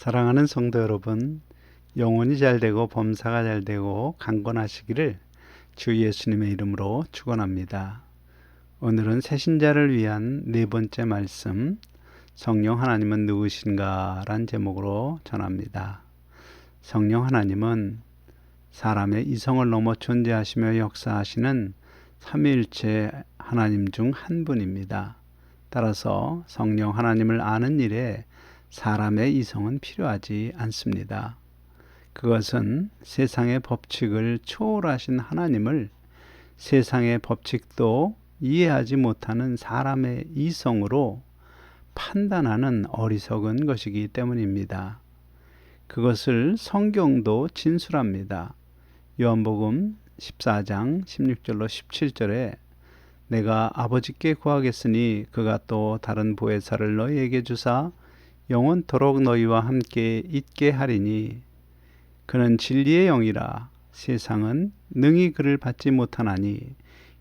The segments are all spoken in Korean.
사랑하는 성도 여러분, 영혼이 잘되고 범사가 잘되고 강건하시기를 주 예수님의 이름으로 축원합니다. 오늘은 새신자를 위한 네 번째 말씀, 성령 하나님은 누구신가? 란 제목으로 전합니다. 성령 하나님은 사람의 이성을 넘어 존재하시며 역사하시는 삼위일체 하나님 중 한 분입니다. 따라서 성령 하나님을 아는 일에 사람의 이성은 필요하지 않습니다. 그것은 세상의 법칙을 초월하신 하나님을 세상의 법칙도 이해하지 못하는 사람의 이성으로 판단하는 어리석은 것이기 때문입니다. 그것을 성경도 진술합니다. 요한복음 14장 16절로 17절에 내가 아버지께 구하겠으니 그가 또 다른 보혜사를 너희에게 주사 영원토록 너희와 함께 있게 하리니 그는 진리의 영이라 세상은 능히 그를 받지 못하나니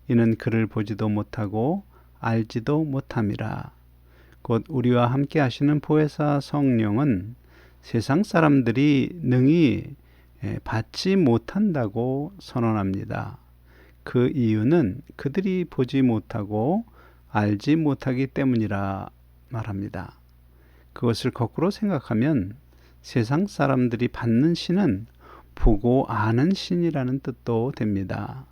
이는 그를 보지도 못하고 알지도 못함이라. 곧 우리와 함께 하시는 보혜사 성령은 세상 사람들이 능히 받지 못한다고 선언합니다. 그 이유는 그들이 보지 못하고 알지 못하기 때문이라 말합니다. 그것을 거꾸로 생각하면 세상 사람들이 받는 신은 보고 아는 신이라는 뜻도 됩니다.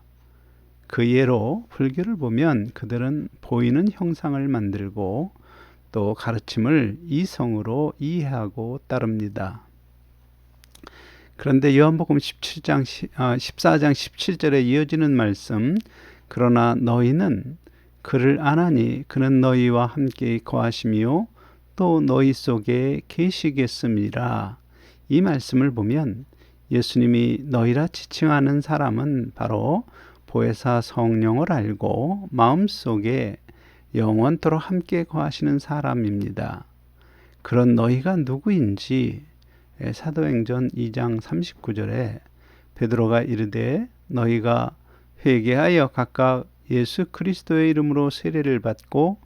그 예로 불교를 보면 그들은 보이는 형상을 만들고 또 가르침을 이성으로 이해하고 따릅니다. 그런데 요한복음 14장 17절에 이어지는 말씀, 그러나 너희는 그를 아나니 그는 너희와 함께 거하시며 또 너희 속에 계시겠음이라. 이 말씀을 보면 예수님이 너희라 지칭하는 사람은 바로 보혜사 성령을 알고 마음속에 영원토록 함께 거하시는 사람입니다. 그런 너희가 누구인지 사도행전 2장 39절에 베드로가 이르되 너희가 회개하여 각각 예수 그리스도의 이름으로 세례를 받고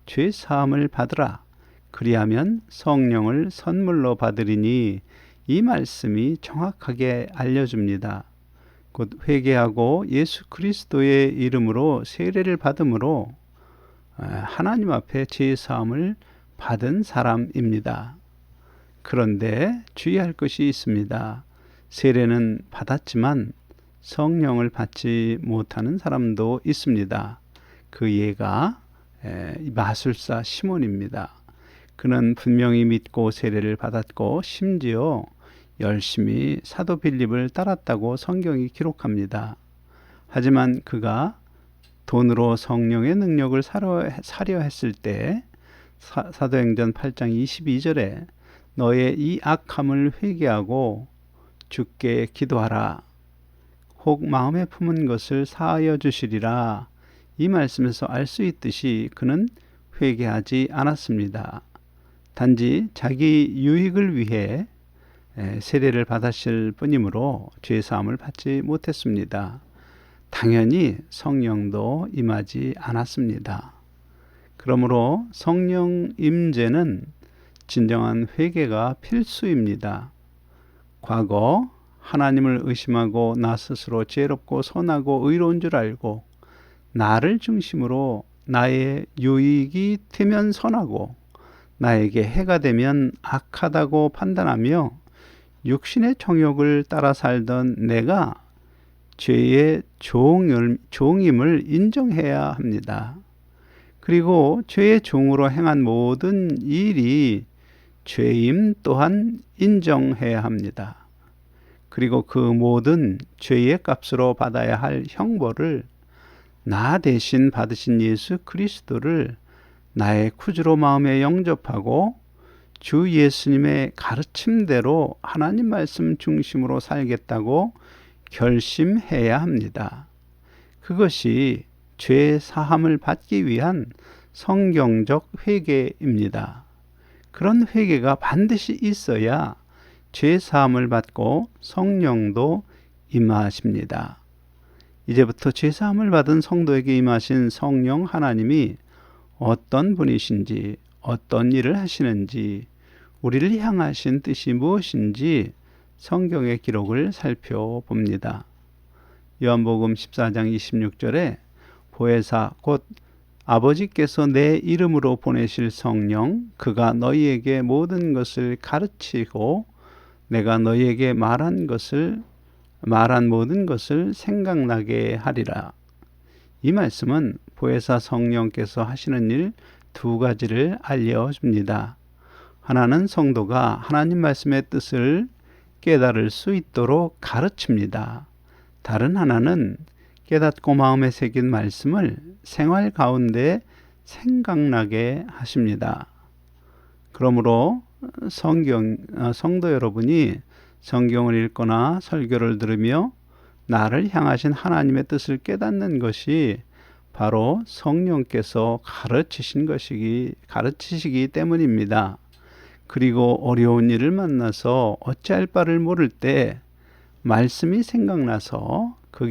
죄 사함을 받으라. 그리하면 성령을 선물로 받으리니, 이 말씀이 정확하게 알려줍니다. 곧 회개하고 예수 그리스도의 이름으로 세례를 받음으로 하나님 앞에 죄 사함을 받은 사람입니다. 그런데 주의할 것이 있습니다. 세례는 받았지만 성령을 받지 못하는 사람도 있습니다. 그 예가 마술사 시몬입니다. 그는 분명히 믿고 세례를 받았고 심지어 열심히 사도 빌립을 따랐다고 성경이 기록합니다. 하지만 그가 돈으로 성령의 능력을 사려 했을 때 사도행전 8장 22절에 너의 이 악함을 회개하고 주께 기도하라. 혹 마음에 품은 것을 사하여 주시리라. 이 말씀에서 알 수 있듯이 그는 회개하지 않았습니다. 단지 자기 유익을 위해 세례를 받았을 뿐이므로 죄사함을 받지 못했습니다. 당연히 성령도 임하지 않았습니다. 그러므로 성령 임재는 진정한 회개가 필수입니다. 과거 하나님을 의심하고 나 스스로 죄롭고 선하고 의로운 줄 알고 나를 중심으로 나의 유익이 되면 선하고 나에게 해가 되면 악하다고 판단하며 육신의 정욕을 따라 살던 내가 죄의 종임을 인정해야 합니다. 그리고 죄의 종으로 행한 모든 일이 죄임 또한 인정해야 합니다. 그리고 그 모든 죄의 값으로 받아야 할 형벌을 나 대신 받으신 예수 그리스도를 나의 구주로 마음에 영접하고 주 예수님의 가르침대로 하나님 말씀 중심으로 살겠다고 결심해야 합니다. 그것이 죄 사함을 받기 위한 성경적 회개입니다. 그런 회개가 반드시 있어야 죄 사함을 받고 성령도 임하십니다. 이제부터 죄 사함을 받은 성도에게 임하신 성령 하나님이 어떤 분이신지, 어떤 일을 하시는지 우리를 향하신 뜻이 무엇인지 성경의 기록을 살펴봅니다. 요한복음 14장 26절에 보혜사 곧 아버지께서 내 이름으로 보내실 성령 그가 너희에게 모든 것을 가르치고 내가 너희에게 말한 모든 것을 생각나게 하리라. 이 말씀은 보혜사 성령께서 하시는 일 두 가지를 알려줍니다. 하나는 성도가 하나님 말씀의 뜻을 깨달을 수 있도록 가르칩니다. 다른 하나는 깨닫고 마음에 새긴 말씀을 생활 가운데 생각나게 하십니다. 그러므로 성도 여러분이 성경을 읽거나 설교를 들으며 나를 향하신 하나님의 뜻을 깨닫는 것이 바로 성령께서 가르치시기 때문입니다. 그리고 어려운 일을 만나서 어찌할 바를 모를 때 말씀이 생각나서 그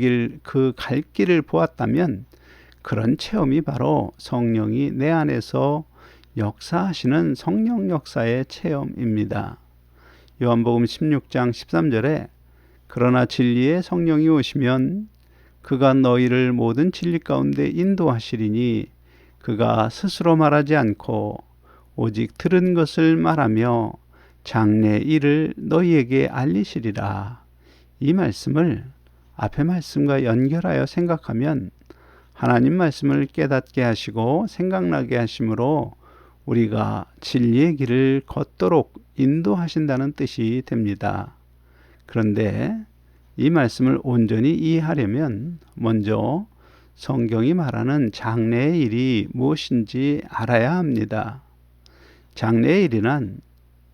갈 길을 보았다면 그런 체험이 바로 성령이 내 안에서 역사하시는 성령 역사의 체험입니다. 요한복음 16장 13절에 그러나 진리의 성령이 오시면 그가 너희를 모든 진리 가운데 인도하시리니 그가 스스로 말하지 않고 오직 들은 것을 말하며 장래 일을 너희에게 알리시리라. 이 말씀을 앞의 말씀과 연결하여 생각하면 하나님 말씀을 깨닫게 하시고 생각나게 하심으로 우리가 진리의 길을 걷도록 인도하신다는 뜻이 됩니다. 그런데 이 말씀을 온전히 이해하려면 먼저 성경이 말하는 장래의 일이 무엇인지 알아야 합니다. 장래의 일이란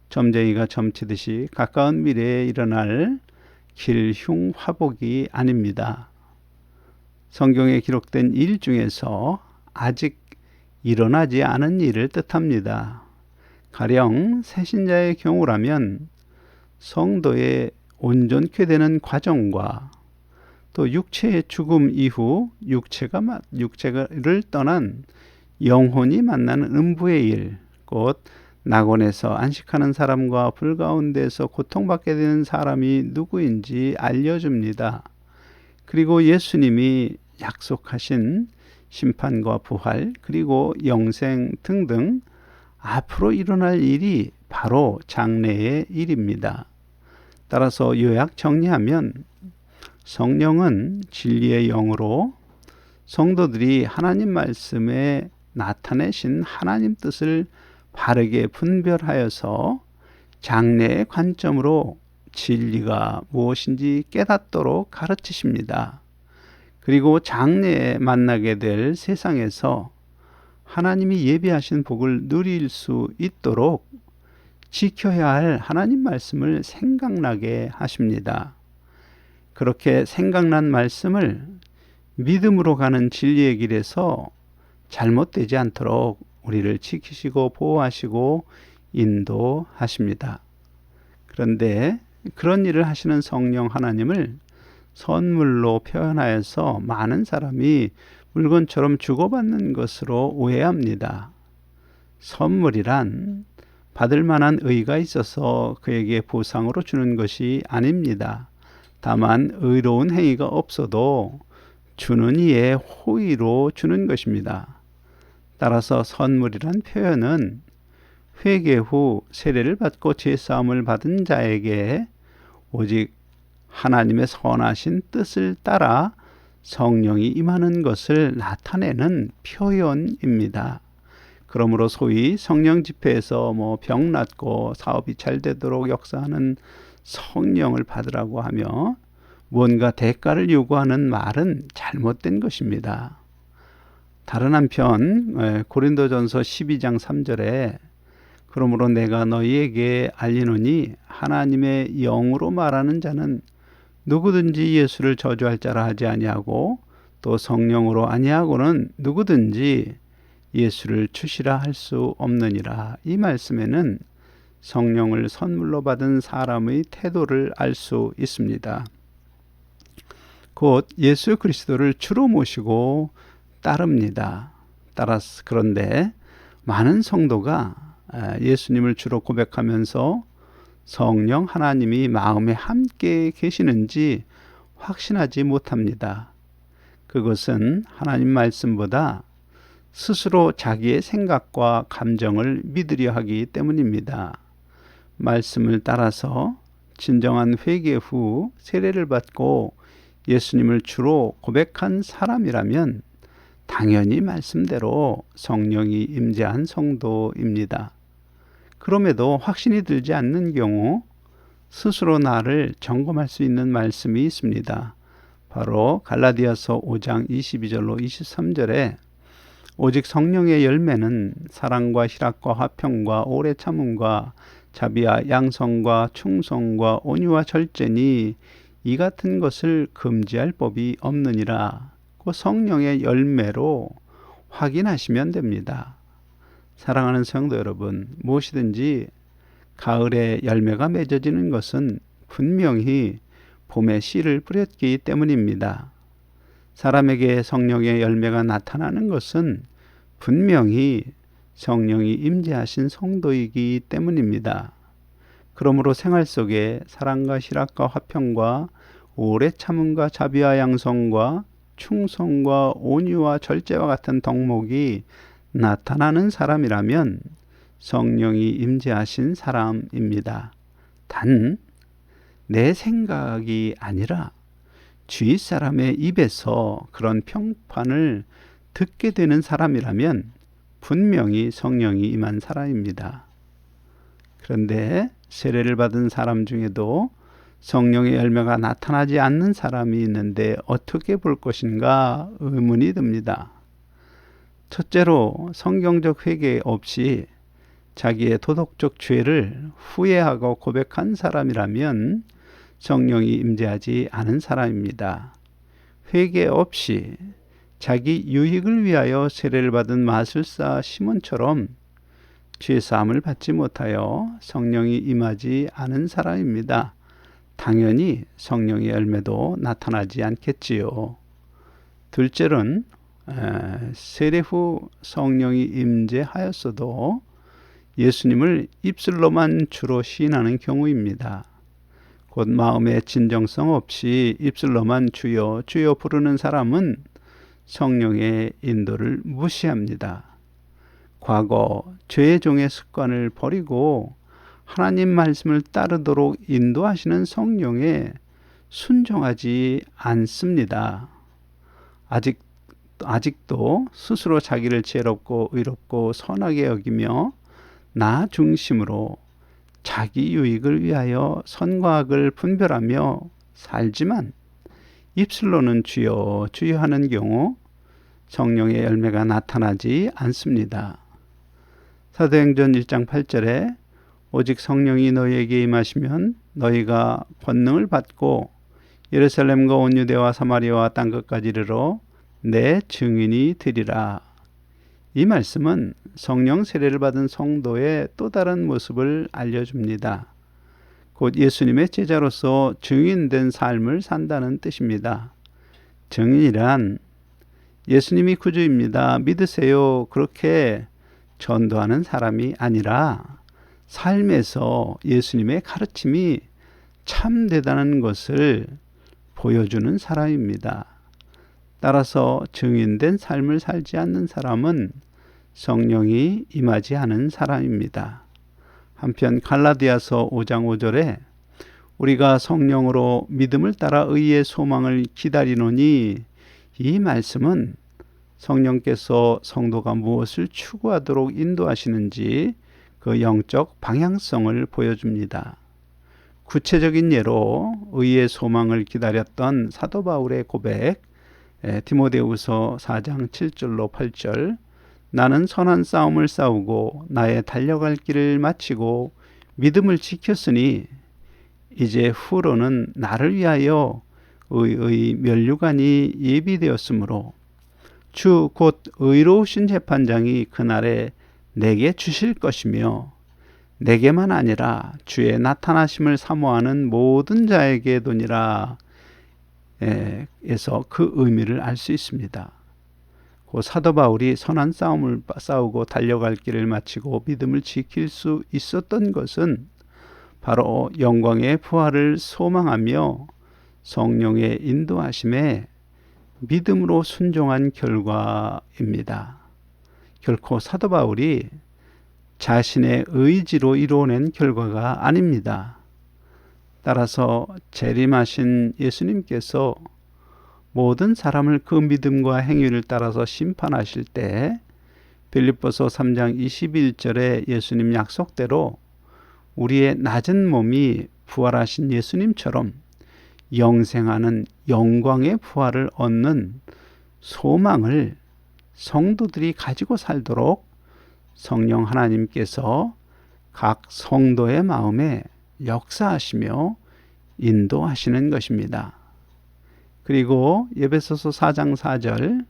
점쟁이가 점치듯이 가까운 미래에 일어날 길흉화복이 아닙니다. 성경에 기록된 일 중에서 아직 일어나지 않은 일을 뜻합니다. 가령 새신자의 경우라면 성도의 온전케 되는 과정과 또 육체의 죽음 이후 육체를 떠난 영혼이 만나는 음부의 일, 곧 낙원에서 안식하는 사람과 불 가운데서 고통받게 되는 사람이 누구인지 알려줍니다. 그리고 예수님이 약속하신 심판과 부활, 그리고 영생 등등 앞으로 일어날 일이 바로 장래의 일입니다. 따라서 요약 정리하면 성령은 진리의 영으로 성도들이 하나님 말씀에 나타내신 하나님 뜻을 바르게 분별하여서 장래의 관점으로 진리가 무엇인지 깨닫도록 가르치십니다. 그리고 장래에 만나게 될 세상에서 하나님이 예비하신 복을 누릴 수 있도록 지켜야 할 하나님 말씀을 생각나게 하십니다. 그렇게 생각난 말씀을 믿음으로 가는 진리의 길에서 잘못되지 않도록 우리를 지키시고 보호하시고 인도하십니다. 그런데 그런 일을 하시는 성령 하나님을 선물로 표현하여서 많은 사람이 물건처럼 주고받는 것으로 오해합니다. 선물이란 받을 만한 의가 있어서 그에게 보상으로 주는 것이 아닙니다. 다만 의로운 행위가 없어도 주는 이의 호의로 주는 것입니다. 따라서 선물이란 표현은 회개 후 세례를 받고 제사함을 받은 자에게 오직 하나님의 선하신 뜻을 따라 성령이 임하는 것을 나타내는 표현입니다. 그러므로 소위 성령 집회에서 병 낫고 사업이 잘 되도록 역사하는 성령을 받으라고 하며 뭔가 대가를 요구하는 말은 잘못된 것입니다. 다른 한편 고린도전서 12장 3절에 그러므로 내가 너희에게 알리노니 하나님의 영으로 말하는 자는 누구든지 예수를 저주할 자라 하지 아니하고 또 성령으로 아니하고는 누구든지 예수를 주시라 할 수 없느니라. 이 말씀에는 성령을 선물로 받은 사람의 태도를 알 수 있습니다. 곧 예수 그리스도를 주로 모시고 따릅니다. 그런데 많은 성도가 예수님을 주로 고백하면서 성령 하나님이 마음에 함께 계시는지 확신하지 못합니다. 그것은 하나님 말씀보다 스스로 자기의 생각과 감정을 믿으려 하기 때문입니다. 말씀을 따라서 진정한 회개 후 세례를 받고 예수님을 주로 고백한 사람이라면 당연히 말씀대로 성령이 임재한 성도입니다. 그럼에도 확신이 들지 않는 경우 스스로 나를 점검할 수 있는 말씀이 있습니다. 바로 갈라디아서 5장 22절로 23절에 오직 성령의 열매는 사랑과 희락과 화평과 오래 참음과 자비와 양성과 충성과 온유와 절제니 이 같은 것을 금지할 법이 없느니라. 그 성령의 열매로 확인하시면 됩니다. 사랑하는 성도 여러분, 무엇이든지 가을에 열매가 맺어지는 것은 분명히 봄에 씨를 뿌렸기 때문입니다. 사람에게 성령의 열매가 나타나는 것은 분명히 성령이 임재하신 성도이기 때문입니다. 그러므로 생활 속에 사랑과 희락과 화평과 오래 참음과 자비와 양성과 충성과 온유와 절제와 같은 덕목이 나타나는 사람이라면 성령이 임재하신 사람입니다. 단 내 생각이 아니라 주위 사람의 입에서 그런 평판을 듣게 되는 사람이라면 분명히 성령이 임한 사람입니다. 그런데 세례를 받은 사람 중에도 성령의 열매가 나타나지 않는 사람이 있는데 어떻게 볼 것인가 의문이 듭니다. 첫째로 성경적 회개 없이 자기의 도덕적 죄를 후회하고 고백한 사람이라면 성령이 임재하지 않은 사람입니다. 회개 없이 자기 유익을 위하여 세례를 받은 마술사 시몬처럼 죄사함을 받지 못하여 성령이 임하지 않은 사람입니다. 당연히 성령의 열매도 나타나지 않겠지요. 둘째로는 세례 후 성령이 임재하였어도 예수님을 입술로만 주로 시인하는 경우입니다. 곧 마음의 진정성 없이 입술로만 주여 주여 부르는 사람은 성령의 인도를 무시합니다. 과거 죄의 종의 습관을 버리고 하나님 말씀을 따르도록 인도하시는 성령에 순종하지 않습니다. 아직도 스스로 자기를 지혜롭고 의롭고 선하게 여기며 나 중심으로 자기 유익을 위하여 선과 악을 분별하며 살지만 입술로는 주여 주여 하는 경우 성령의 열매가 나타나지 않습니다. 사도행전 1장 8절에 오직 성령이 너희에게 임하시면 너희가 권능을 받고 예루살렘과 온 유대와 사마리아와 땅끝까지 이르러 내 증인이 되리라. 이 말씀은 성령 세례를 받은 성도의 또 다른 모습을 알려줍니다. 곧 예수님의 제자로서 증인된 삶을 산다는 뜻입니다. 증인이란 예수님이 구주입니다. 믿으세요. 그렇게 전도하는 사람이 아니라 삶에서 예수님의 가르침이 참되다는 것을 보여주는 사람입니다. 따라서 증인된 삶을 살지 않는 사람은 성령이 임하지 않은 사람입니다. 한편 갈라디아서 5장 5절에 우리가 성령으로 믿음을 따라 의의 소망을 기다리노니 이 말씀은 성령께서 성도가 무엇을 추구하도록 인도하시는지 그 영적 방향성을 보여줍니다. 구체적인 예로 의의 소망을 기다렸던 사도 바울의 고백, 디모데후서 4장 7절로 8절, 나는 선한 싸움을 싸우고 나의 달려갈 길을 마치고 믿음을 지켰으니 이제 후로는 나를 위하여 의의 면류관이 예비되었으므로 주 곧 의로우신 재판장이 그날에 내게 주실 것이며 내게만 아니라 주의 나타나심을 사모하는 모든 자에게 도니라. 에서 그 의미를 알 수 있습니다. 그 사도 바울이 선한 싸움을 싸우고 달려갈 길을 마치고 믿음을 지킬 수 있었던 것은 바로 영광의 부활을 소망하며 성령의 인도하심에 믿음으로 순종한 결과입니다. 결코 사도 바울이 자신의 의지로 이루어낸 결과가 아닙니다. 따라서 재림하신 예수님께서 모든 사람을 그 믿음과 행위를 따라서 심판하실 때 빌립보서 3장 21절에 예수님 약속대로 우리의 낮은 몸이 부활하신 예수님처럼 영생하는 영광의 부활을 얻는 소망을 성도들이 가지고 살도록 성령 하나님께서 각 성도의 마음에 역사하시며 인도하시는 것입니다. 그리고 에베소서 4장 4절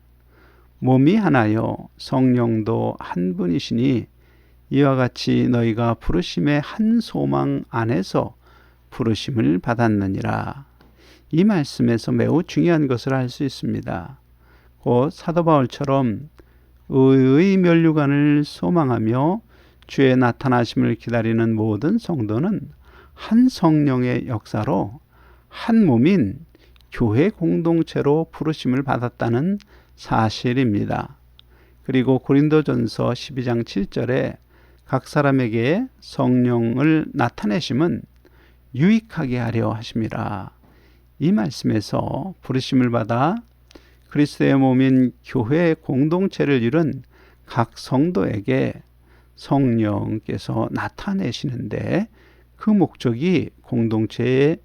몸이 하나요 성령도 한 분이시니 이와 같이 너희가 부르심의 한 소망 안에서 부르심을 받았느니라. 이 말씀에서 매우 중요한 것을 알 수 있습니다. 곧 사도 바울처럼 의의 면류관을 소망하며 주의 나타나심을 기다리는 모든 성도는 한 성령의 역사로 한 몸인 교회 공동체로 부르심을 받았다는 사실입니다. 그리고 고린도전서 12장 7절에 각 사람에게 성령을 나타내심은 유익하게 하려 하심이라. 이 말씀에서 부르심을 받아 그리스도의 몸인 교회 공동체를 이룬 각 성도에게 성령께서 나타내시는데 그 목적이 공동체의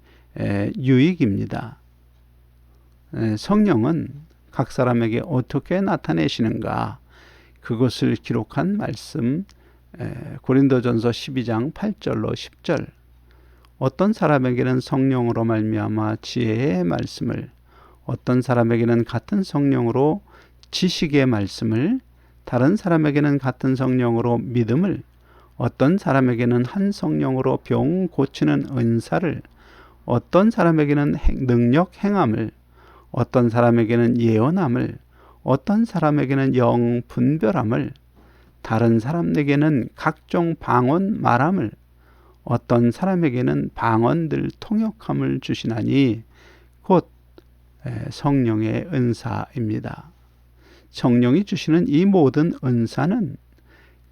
유익입니다. 성령은 각 사람에게 어떻게 나타내시는가 그것을 기록한 말씀 고린도전서 12장 8절로 10절 어떤 사람에게는 성령으로 말미암아 지혜의 말씀을 어떤 사람에게는 같은 성령으로 지식의 말씀을 다른 사람에게는 같은 성령으로 믿음을 어떤 사람에게는 한 성령으로 병 고치는 은사를 어떤 사람에게는 능력 행함을 어떤 사람에게는 예언함을 어떤 사람에게는 영 분별함을 다른 사람에게는 각종 방언 말함을 어떤 사람에게는 방언들 통역함을 주시나니 곧 성령의 은사입니다. 성령이 주시는 이 모든 은사는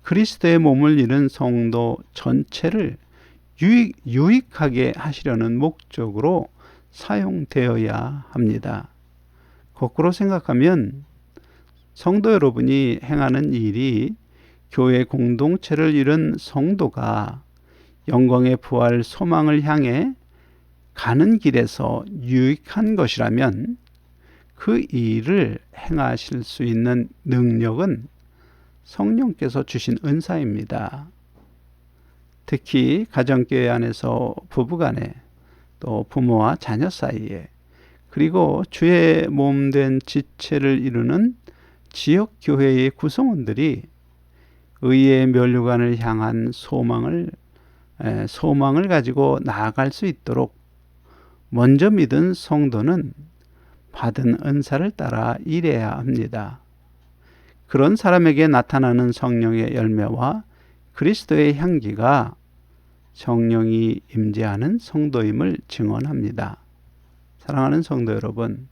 그리스도의 몸을 이룬 성도 전체를 유익하게 하시려는 목적으로 사용되어야 합니다. 거꾸로 생각하면 성도 여러분이 행하는 일이 교회 공동체를 이룬 성도가 영광의 부활 소망을 향해 가는 길에서 유익한 것이라면 그 일을 행하실 수 있는 능력은 성령께서 주신 은사입니다. 특히 가정교회 안에서 부부간에 또 부모와 자녀 사이에 그리고 주의 몸된 지체를 이루는 지역교회의 구성원들이 의의 면류관을 향한 소망을 가지고 나아갈 수 있도록 먼저 믿은 성도는 받은 은사를 따라 일해야 합니다. 그런 사람에게 나타나는 성령의 열매와 그리스도의 향기가 성령이 임재하는 성도임을 증언합니다. 사랑하는 성도 여러분,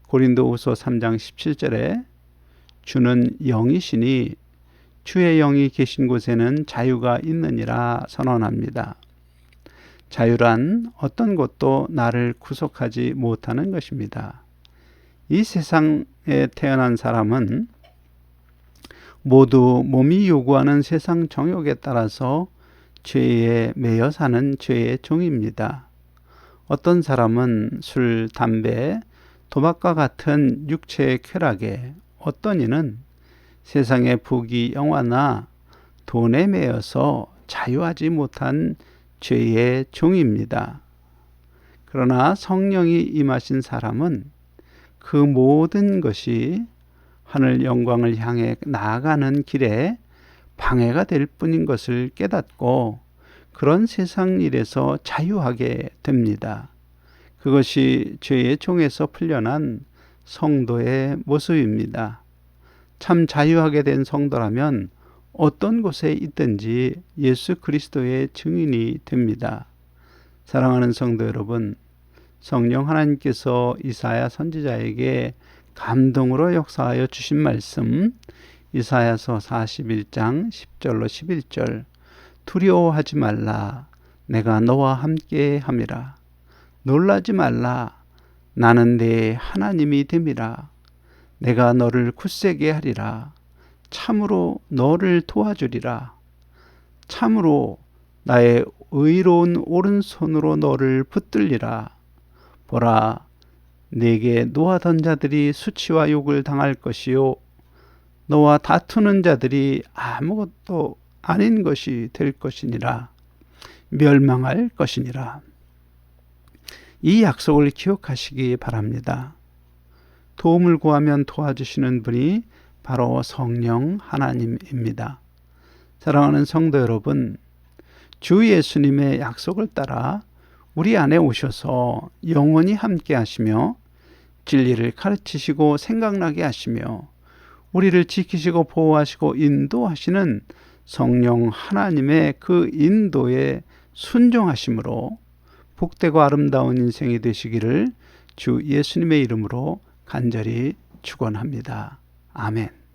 고린도후서 3장 17절에 주는 영이시니 주의 영이 계신 곳에는 자유가 있느니라 선언합니다. 자유란 어떤 것도 나를 구속하지 못하는 것입니다. 이 세상에 태어난 사람은 모두 몸이 요구하는 세상 정욕에 따라서 죄에 매여 사는 죄의 종입니다. 어떤 사람은 술, 담배, 도박과 같은 육체의 쾌락에 어떤 이는 세상의 부귀 영화나 돈에 매여서 자유하지 못한 죄의 종입니다. 그러나 성령이 임하신 사람은 그 모든 것이 하늘 영광을 향해 나아가는 길에 방해가 될 뿐인 것을 깨닫고 그런 세상 일에서 자유하게 됩니다. 그것이 죄의 종에서 풀려난 성도의 모습입니다. 참 자유하게 된 성도라면 어떤 곳에 있든지 예수 그리스도의 증인이 됩니다. 사랑하는 성도 여러분, 성령 하나님께서 이사야 선지자에게 감동으로 역사하여 주신 말씀, 이사야서 41장 10절로 11절, 두려워하지 말라, 내가 너와 함께 함이라. 놀라지 말라, 나는 네 하나님이 됨이라. 내가 너를 굳세게 하리라. 참으로 너를 도와주리라. 참으로 나의 의로운 오른손으로 너를 붙들리라. 보라, 네게 노하던 자들이 수치와 욕을 당할 것이요 너와 다투는 자들이 아무것도 아닌 것이 될 것이니라. 멸망할 것이니라. 이 약속을 기억하시기 바랍니다. 도움을 구하면 도와주시는 분이 바로 성령 하나님입니다. 사랑하는 성도 여러분, 주 예수님의 약속을 따라 우리 안에 오셔서 영원히 함께 하시며 진리를 가르치시고 생각나게 하시며 우리를 지키시고 보호하시고 인도하시는 성령 하나님의 그 인도에 순종하심으로 복되고 아름다운 인생이 되시기를 주 예수님의 이름으로 간절히 축원합니다. 아멘.